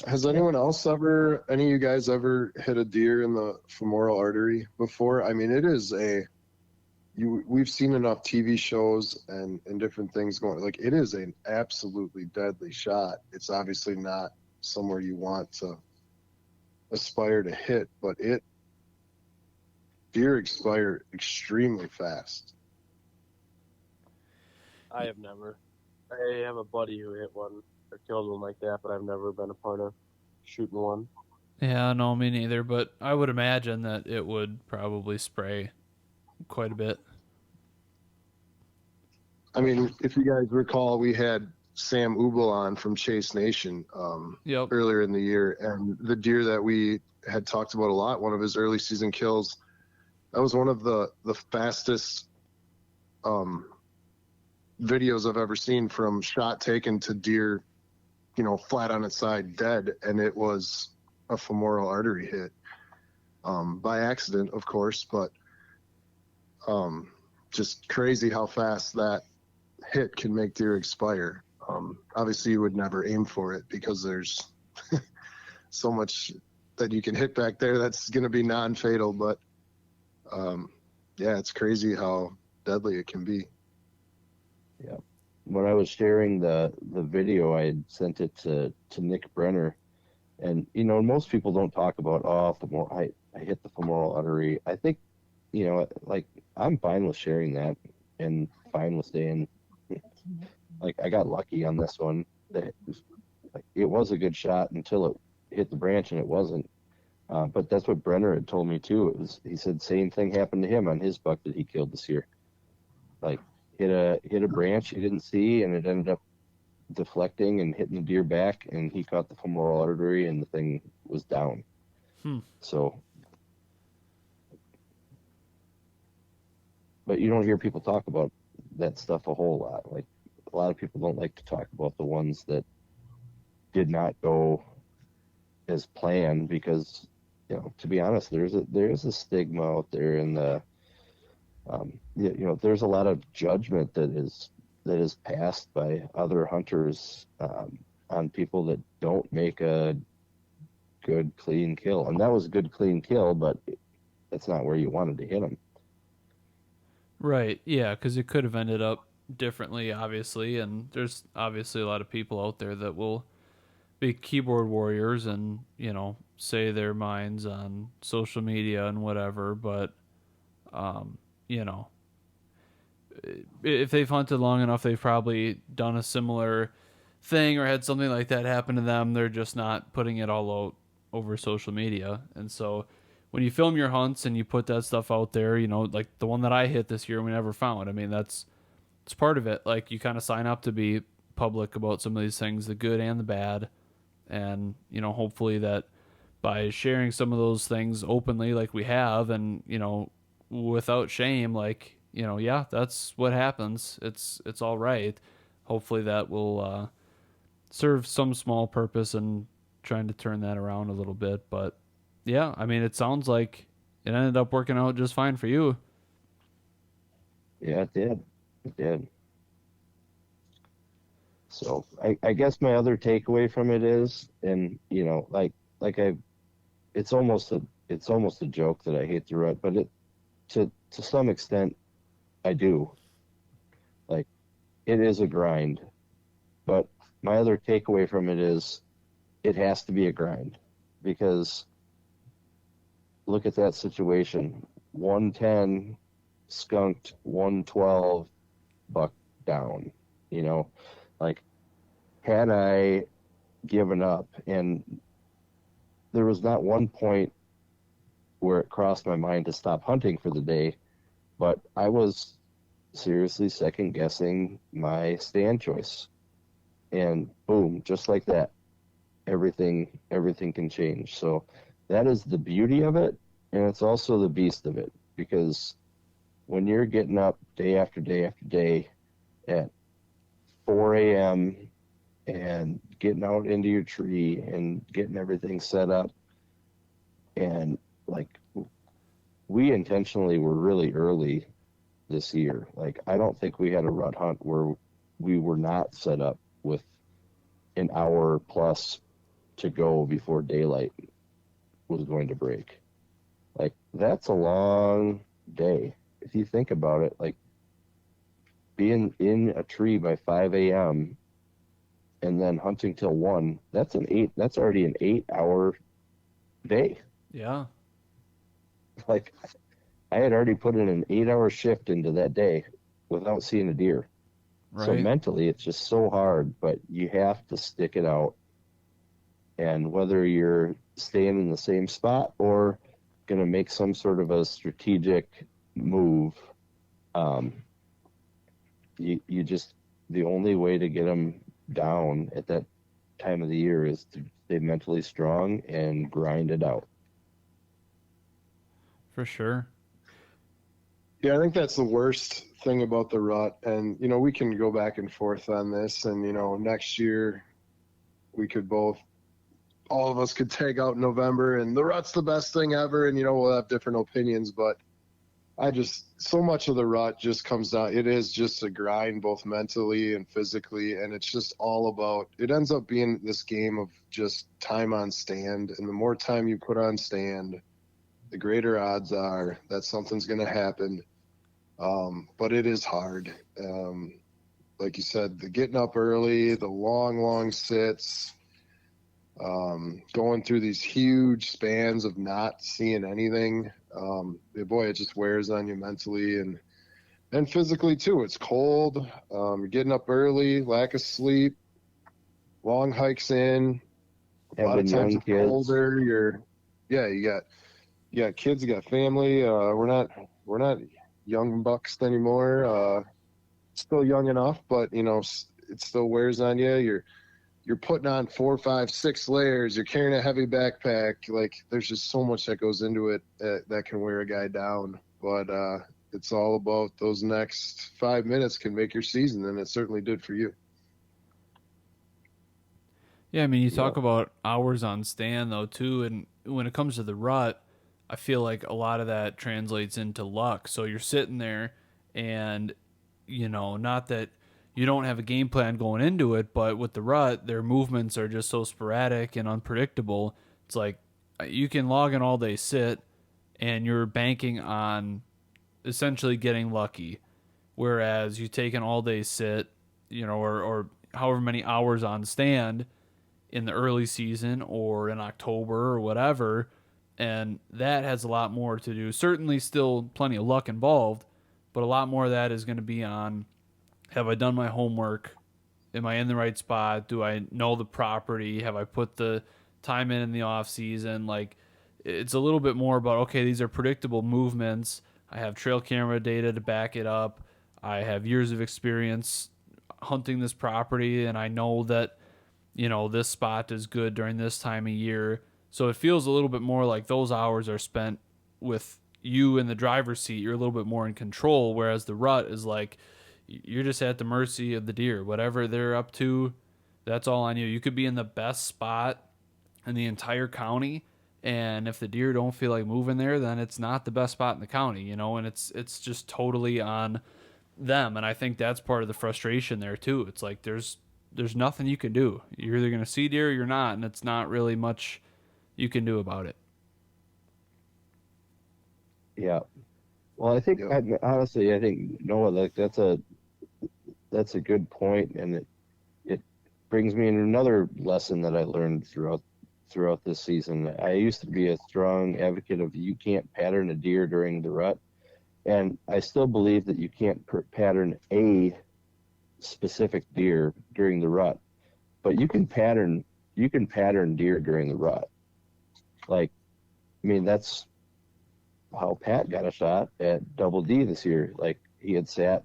Has anyone else any of you guys ever hit a deer in the femoral artery before? I mean, it is we've seen enough TV shows and different things going, like it is an absolutely deadly shot. It's obviously not somewhere you want to aspire to hit, but deer expire extremely fast. I have never. I have a buddy who hit one or killed one like that, but I've never been a part of shooting one. Yeah, no, me neither, but I would imagine that it would probably spray quite a bit. I mean, if you guys recall, we had Sam Ubel on from Chase Nation earlier in the year, and the deer that we had talked about a lot, one of his early season kills, that was one of the fastest videos I've ever seen, from shot taken to deer, flat on its side dead, and it was a femoral artery hit, by accident, of course, but just crazy how fast that hit can make deer expire. Obviously, you would never aim for it because there's so much that you can hit back there that's going to be non-fatal, but yeah, it's crazy how deadly it can be. Yeah. When I was sharing the video, I had sent it to Nick Brenner, and most people don't talk about I hit the femoral artery. I think like I'm fine with sharing that and fine with saying like I got lucky on this one. It was a good shot until hit the branch and it wasn't. But that's what Brenner had told me too. He said same thing happened to him on his buck that he killed this year. Like hit a branch he didn't see, and it ended up deflecting and hitting the deer back, and he caught the femoral artery, and the thing was down. So, but you don't hear people talk about that stuff a whole lot. Like a lot of people don't like to talk about the ones that did not go as planned because, you know, to be honest, there's a stigma out there in the you know, there's a lot of judgment that is passed by other hunters on people that don't make a good clean kill, and that was a good clean kill, but that's not where you wanted to hit them. Right. Yeah, because it could have ended up differently, obviously, and there's obviously a lot of people out there that will be keyboard warriors and, you know, say their minds on social media and whatever, but you know, if they've hunted long enough, they've probably done a similar thing or had something like that happen to them. They're just not putting it all out over social media. And so when you film your hunts and you put that stuff out there, you know, like the one that I hit this year and we never found, I mean, it's part of it. Like you kind of sign up to be public about some of these things, the good and the bad. And, you know, hopefully that by sharing some of those things openly like we have and, you know, without shame, like, you know, yeah, that's what happens. It's all right. Hopefully that will serve some small purpose in trying to turn that around a little bit. But yeah, I mean, it sounds like it ended up working out just fine for you. Yeah, it did. It did. So I guess my other takeaway from it is, and you know, it's almost a joke that I hate the rut, but to some extent I do. Like it is a grind, but my other takeaway from it is it has to be a grind because look at that situation. 110 skunked 112 buck down, you know, like had I given up, and there was not one point where it crossed my mind to stop hunting for the day, but I was seriously second guessing my stand choice, and boom, just like that, everything can change. So that is the beauty of it, and it's also the beast of it, because when you're getting up day after day after day at 4 a.m. and getting out into your tree and getting everything set up, and like we intentionally were really early this year. Like I don't think we had a rut hunt where we were not set up with an hour plus to go before daylight was going to break. Like that's a long day if you think about it. Like being in a tree by 5 a.m. and then hunting till 1, that's already an 8-hour day. Yeah. Like I had already put in an 8-hour shift into that day without seeing a deer. Right. So mentally it's just so hard, but you have to stick it out. And whether you're staying in the same spot or going to make some sort of a strategic move, you just, the only way to get them down at that time of the year is to stay mentally strong and grind it out. For sure. Yeah, I think that's the worst thing about the rut. And, you know, we can go back and forth on this. And, you know, next year we could all of us could tag out in November and the rut's the best thing ever. And, you know, we'll have different opinions. But so much of the rut just comes down. It is just a grind, both mentally and physically. And it's just all about, it ends up being this game of just time on stand. And the more time you put on stand, the greater odds are that something's going to happen. But it is hard. Like you said, the getting up early, the long sits, going through these huge spans of not seeing anything. Boy, it just wears on you mentally and physically too. It's cold. You're getting up early, lack of sleep, long hikes in, A lot of having times young it's kids. older. You got kids, you got family. We're not young bucks anymore. Still young enough, but it still wears on you. You're putting on 4, 5, 6 layers. You're carrying a heavy backpack. Like, there's just so much that goes into it that can wear a guy down. But it's all about those next 5 minutes can make your season, and it certainly did for you. Yeah, I mean, you Yeah. talk about hours on stand though too, and when it comes to the rut, I feel like a lot of that translates into luck. So you're sitting there, and not that you don't have a game plan going into it, but with the rut, their movements are just so sporadic and unpredictable. It's like you can log an all day sit, and you're banking on essentially getting lucky. Whereas you take an all day sit, or however many hours on stand in the early season or in October or whatever, and that has a lot more to do. Certainly, still plenty of luck involved, but a lot more of that is going to be on: have I done my homework? Am I in the right spot? Do I know the property? Have I put the time in the off season? Like, it's a little bit more about, okay, these are predictable movements. I have trail camera data to back it up. I have years of experience hunting this property, and I know that this spot is good during this time of year. So it feels a little bit more like those hours are spent with you in the driver's seat. You're a little bit more in control, whereas the rut is like you're just at the mercy of the deer. Whatever they're up to, that's all on you. You could be in the best spot in the entire county, and if the deer don't feel like moving there, then it's not the best spot in the county, and it's just totally on them. And I think that's part of the frustration there too. It's like there's nothing you can do. You're either going to see deer or you're not, and it's not really much you can do about it. Yeah. Well, I think honestly, I think Noah, like that's a good point, and it brings me into another lesson that I learned throughout this season. I used to be a strong advocate of you can't pattern a deer during the rut, and I still believe that you can't pattern a specific deer during the rut, but you can pattern deer during the rut. Like, I mean, that's how Pat got a shot at Double D this year. Like, he had sat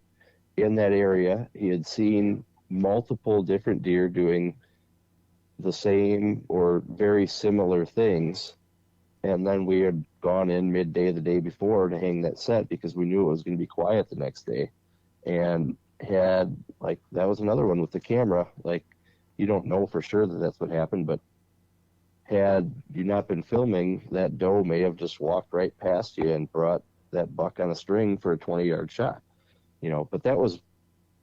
in that area, he had seen multiple different deer doing the same or very similar things, and then we had gone in midday the day before to hang that set because we knew it was going to be quiet the next day, and had, like, that was another one with the camera. Like, you don't know for sure that that's what happened, but had you not been filming, that doe may have just walked right past you and brought that buck on a string for a 20-yard shot. But that was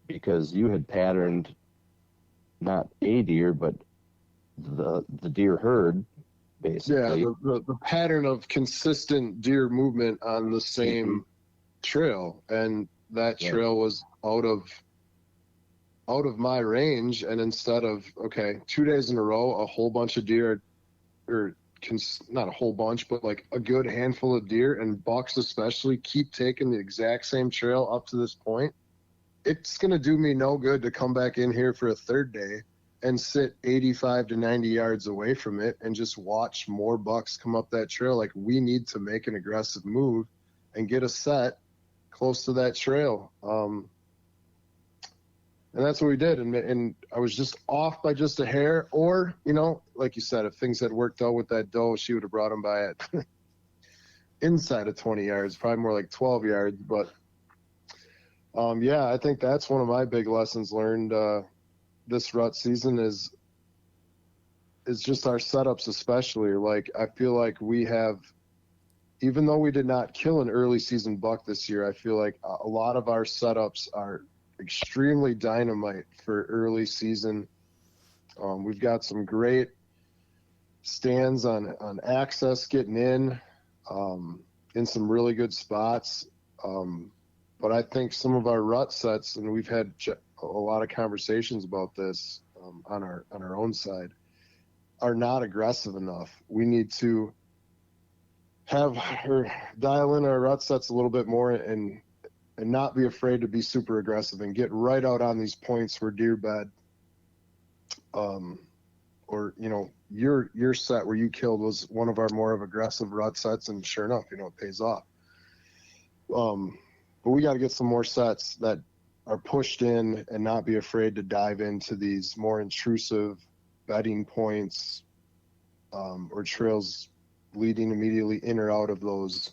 because you had patterned not a deer, but the deer herd, basically. Yeah, the pattern of consistent deer movement on the same trail, and that trail was out of my range. And instead of 2 days in a row, a whole bunch of deer, or not a whole bunch, but like a good handful of deer and bucks especially, keep taking the exact same trail up to this point, it's going to do me no good to come back in here for a third day and sit 85 to 90 yards away from it and just watch more bucks come up that trail. Like, we need to make an aggressive move and get a set close to that trail. And that's what we did. And I was just off by just a hair, or, like you said, if things had worked out with that doe, she would have brought him by it inside of 20 yards, probably more like 12 yards. But I think that's one of my big lessons learned this rut season is just our setups, especially. Like, I feel like we have, even though we did not kill an early season buck this year, I feel like a lot of our setups are extremely dynamite for early season. We've got some great stands on access getting in some really good spots. But I think some of our rut sets, and we've had a lot of conversations about this on our own side, are not aggressive enough. We need to dial in our rut sets a little bit more and not be afraid to be super aggressive and get right out on these points where deer bed, or your set where you killed was one of our more of aggressive rut sets, and sure enough, you know, it pays off. But we got to get some more sets that are pushed in and not be afraid to dive into these more intrusive bedding points, or trails leading immediately in or out of those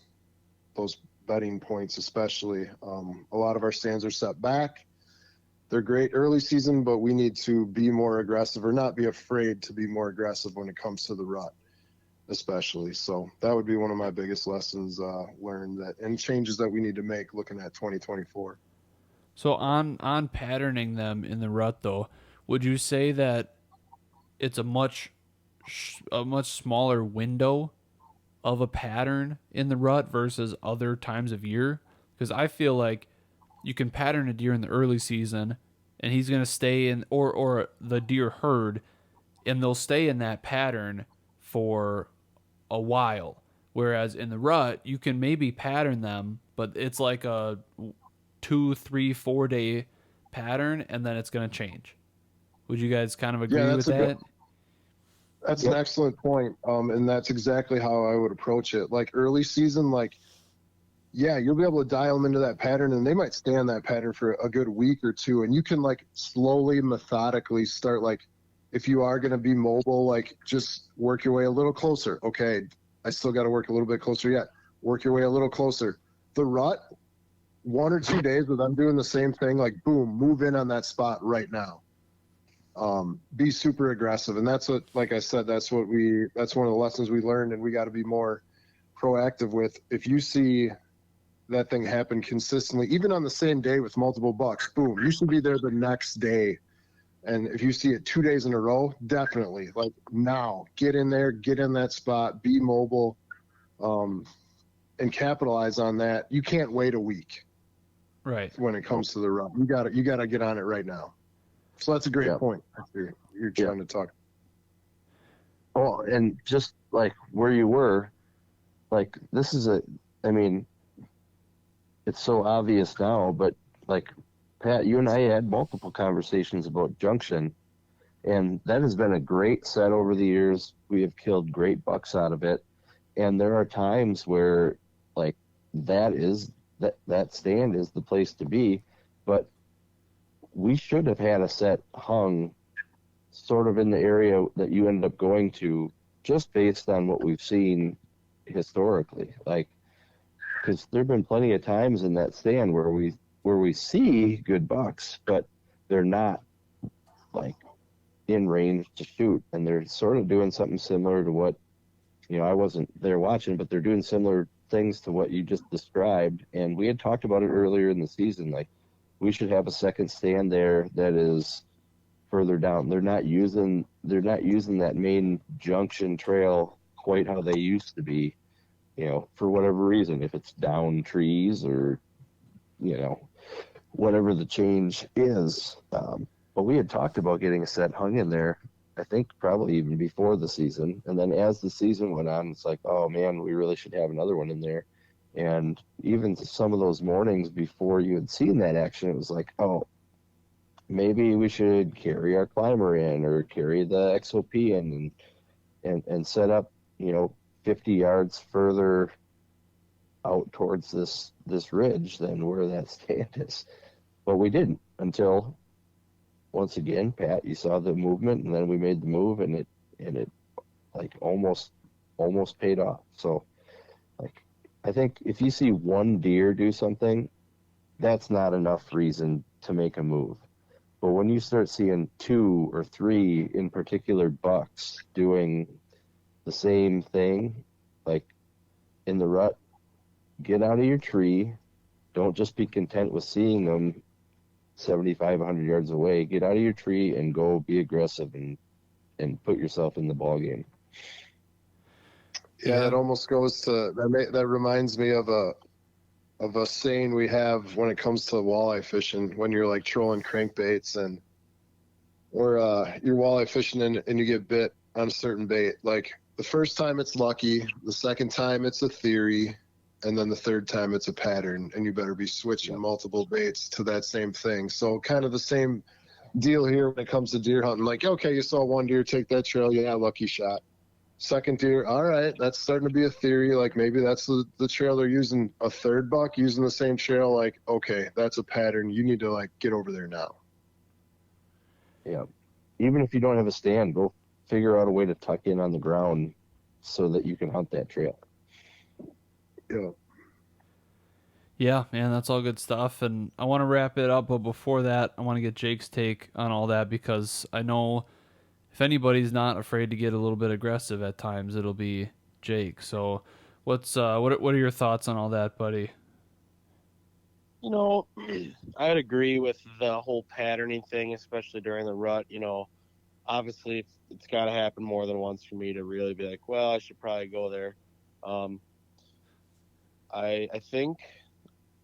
bedding points, especially. A lot of our stands are set back. They're great early season, but we need to be more aggressive, or not be afraid to be more aggressive when it comes to the rut, especially. So that would be one of my biggest lessons learned, and changes that we need to make looking at 2024. So on patterning them in the rut, though, would you say that it's a much smaller window of a pattern in the rut versus other times of year? Because I feel like you can pattern a deer in the early season, and he's going to stay in, or the deer herd, and they'll stay in that pattern for a while. Whereas in the rut, you can maybe pattern them, but it's like a 2, 3, 4 day pattern, and then it's going to change. Would you guys kind of agree with that? That's an excellent point. And that's exactly how I would approach it. Like early season, like, yeah, you'll be able to dial them into that pattern, and they might stay in that pattern for a good week or two. And you can like slowly, methodically start, like, if you are going to be mobile, like just work your way a little closer. Okay, I still got to work a little bit closer yet. Work your way a little closer. The rut, 1 or 2 days with them doing the same thing, like boom, move in on that spot right now. Be super aggressive. And that's what, like I said, that's one of the lessons we learned, and we got to be more proactive with. If you see that thing happen consistently, even on the same day with multiple bucks, boom, you should be there the next day. And if you see it 2 days in a row, definitely, like, now get in there, get in that spot, be mobile, and capitalize on that. You can't wait a week, right? When it comes to the rut, you got to get on it right now. So that's a great point. You're trying to talk. Oh, and just like where you were, like, this is I mean, it's so obvious now, but like, Pat, you and I had multiple conversations about Junction, and that has been a great set over the years. We have killed great bucks out of it. And there are times where, like, that stand is the place to be, but we should have had a set hung sort of in the area that you ended up going to, just based on what we've seen historically. Like, because there have been plenty of times in that stand where we see good bucks, but they're not like in range to shoot, and they're sort of doing something similar to what, you know, I wasn't there watching, but they're doing similar things to what you just described. And we had talked about it earlier in the season, like, we should have a second stand there that is further down. They're not using that main Junction trail quite how they used to be, you know, for whatever reason, if it's down trees or, you know, whatever the change is. But we had talked about getting a set hung in there, I think probably even before the season. And then as the season went on, it's like, oh man, we really should have another one in there. And even some of those mornings before you had seen that action, it was like, oh, maybe we should carry our climber in, or carry the XOP in, and set up, you know, 50 yards further out towards this ridge than where that stand is. But we didn't, until, once again, Pat, you saw the movement, and then we made the move, and it like almost paid off. So, like, I think if you see one deer do something, that's not enough reason to make a move. But when you start seeing 2 or 3 in particular bucks doing the same thing, like in the rut, get out of your tree. Don't just be content with seeing them 75, 100 yards away. Get out of your tree and go be aggressive and put yourself in the ball game. Yeah, that almost goes to that reminds me of a saying we have when it comes to walleye fishing, when you're like trolling crankbaits or you're walleye fishing and you get bit on a certain bait. Like, the first time it's lucky, the second time it's a theory, and then the third time it's a pattern, and you better be switching multiple baits to that same thing. So kind of the same deal here when it comes to deer hunting. Like, okay, you saw one deer, take that trail. Yeah, lucky shot. Second deer, all right, that's starting to be a theory. Like maybe that's the trail they're using. A third buck using the same trail. Like, okay, that's a pattern. You need to like get over there now. Yeah. Even if you don't have a stand, go figure out a way to tuck in on the ground so that you can hunt that trail. Yeah. Yeah, man, that's all good stuff. And I want to wrap it up, but before that, I want to get Jake's take on all that because I know if anybody's not afraid to get a little bit aggressive at times, it'll be Jake. So, what are your thoughts on all that, buddy? You know, I'd agree with the whole patterning thing, especially during the rut. You know, obviously it's got to happen more than once for me to really be like, well, I should probably go there. Um, I think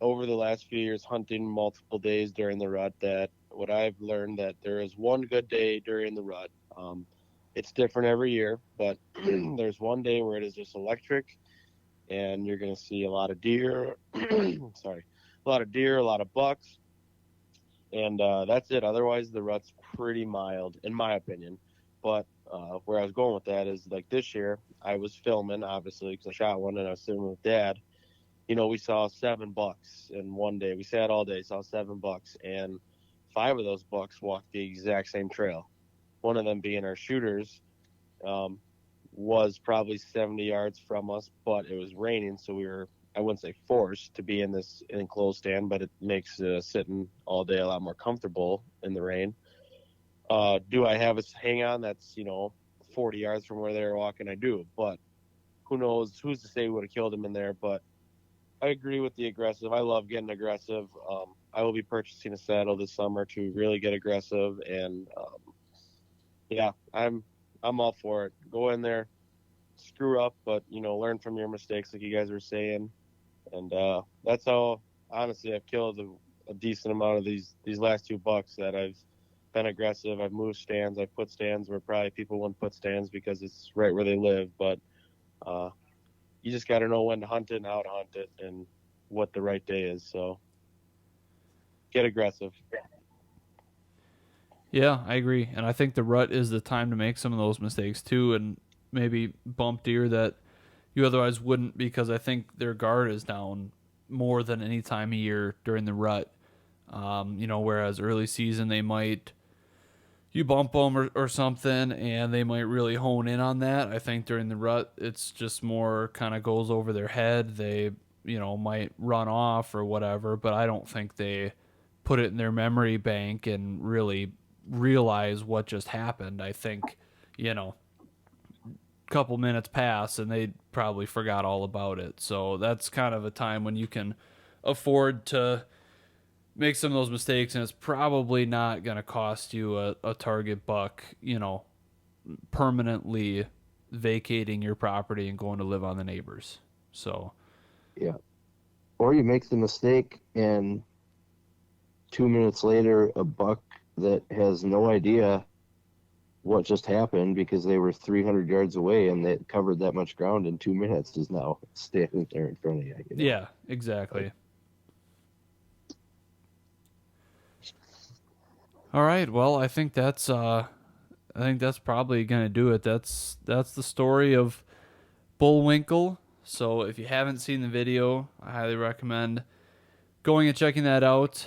over the last few years hunting multiple days during the rut that what I've learned that there is one good day during the rut. It's different every year, but there's one day where it is just electric and you're going to see a lot of deer. Sorry, a lot of deer, a lot of bucks. And that's it. Otherwise, the rut's pretty mild, in my opinion. But where I was going with that is like this year, I was filming, obviously, because I shot one and I was sitting with Dad. You know, we saw 7 bucks in one day. We sat all day, saw 7 bucks, and 5 of those bucks walked the exact same trail. One of them being our shooters was probably 70 yards from us, but it was raining, so we were, I wouldn't say forced to be in this enclosed stand, but it makes sitting all day a lot more comfortable in the rain. Do I have a hang on that's, 40 yards from where they were walking? I do, but who knows? Who's to say we would have killed him in there? But I agree with the aggressive. I love getting aggressive. I will be purchasing a saddle this summer to really get aggressive, and yeah, I'm all for it. Go in there, screw up, but learn from your mistakes, like you guys were saying, and that's how honestly I've killed a decent amount of these last 2 bucks that I've been aggressive. I've moved stands. I've put stands where probably people wouldn't put stands because it's right where they live, but you just got to know when to hunt it and how to hunt it and what the right day is. So get aggressive. Yeah, I agree. And I think the rut is the time to make some of those mistakes too and maybe bump deer that you otherwise wouldn't because I think their guard is down more than any time of year during the rut. Whereas early season you bump them or something and they might really hone in on that. I think during the rut, it's just more kind of goes over their head. They, might run off or whatever, but I don't think they put it in their memory bank and really realize what just happened. I think, a couple minutes pass and they probably forgot all about it. So that's kind of a time when you can afford to make some of those mistakes, and it's probably not going to cost you a target buck, permanently vacating your property and going to live on the neighbors. So, yeah. Or you make the mistake, and 2 minutes later, a buck that has no idea what just happened because they were 300 yards away and they covered that much ground in 2 minutes is now standing there in front of you. Yeah, exactly. All right. Well, I think that's probably gonna do it. That's the story of Bullwinkle. So if you haven't seen the video, I highly recommend going and checking that out.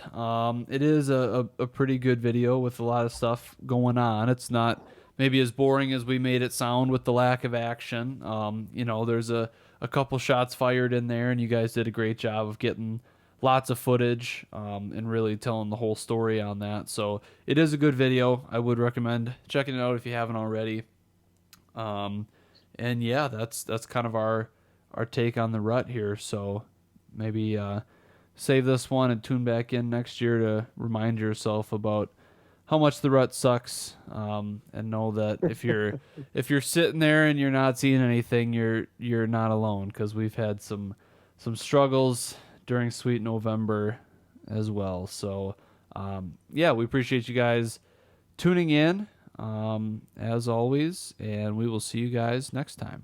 It is a pretty good video with a lot of stuff going on. It's not maybe as boring as we made it sound with the lack of action. There's a couple shots fired in there, and you guys did a great job of getting lots of footage and really telling the whole story on that. So it is a good video. I would recommend checking it out if you haven't already. And yeah, that's kind of our take on the rut here. So maybe save this one and tune back in next year to remind yourself about how much the rut sucks, and know that if you're sitting there and you're not seeing anything, you're not alone, because we've had some struggles during Sweet November as well. So yeah, we appreciate you guys tuning in as always, and we will see you guys next time.